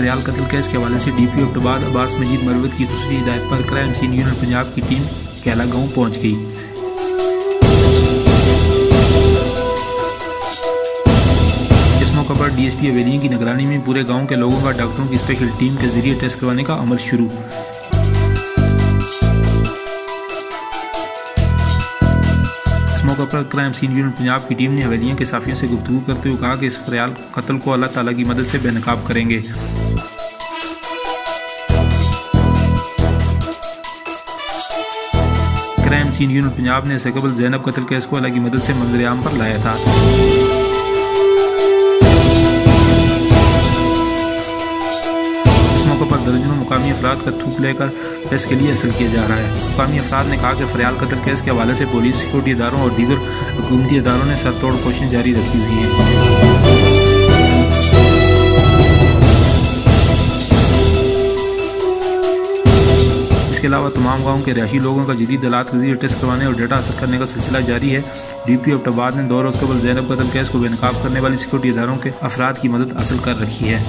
फरियाल कत्ल केस के हवाले से DPO अब्बास अब्बास मजीद मरवत की खुसूसी हिदायत पर क्राइम सीन यूनिट पंजाब की टीम कैला गाँव पहुँच गई। इस मौके पर DSP हवेलियां की निगरानी में पूरे गाँव के लोगों का डॉक्टरों की स्पेशल टीम के जरिए टेस्ट करवाने का अमल शुरू। मौके पर क्राइम सीन यूनिट पंजाब की टीम ने हवेलियां के साफियों से गुफ्तगू करते हुए कहा कि इस फरियाल कत्ल को अल्लाह ताला की मदद से बेनकाब करेंगे। क्राइम सीन यूनिट पंजाब ने इससे कबल ज़ैनब कत्ल केस को अल्लाह की मदद से मंजर आम पर लाया था। इस मौके पर दर्जनों मुकामी अफराद का थूक लेकर टेस्ट के लिए हासिल किया जा रहा है। मुकामी अफराद ने कहा कि फरियाल कत्ल केस के हवाले से पुलिस, सिक्योरिटी इदारों और दीगर हुकूमती इदारों ने सर तोड़ कोशिश जारी रखी हुई है। इसके अलावा तमाम गाँव के रिहायशी लोगों का जदीद आलात के जरिए टेस्ट करवाने और डेटा हासिल करने का सिलसिला जारी है। DPO अब्बास ने 2 रोज़ कबल ज़ैनब कत्ल केस को बेनकाब करने वाली सिक्योरिटी इदारों के अफराद की मदद हासिल कर रखी है।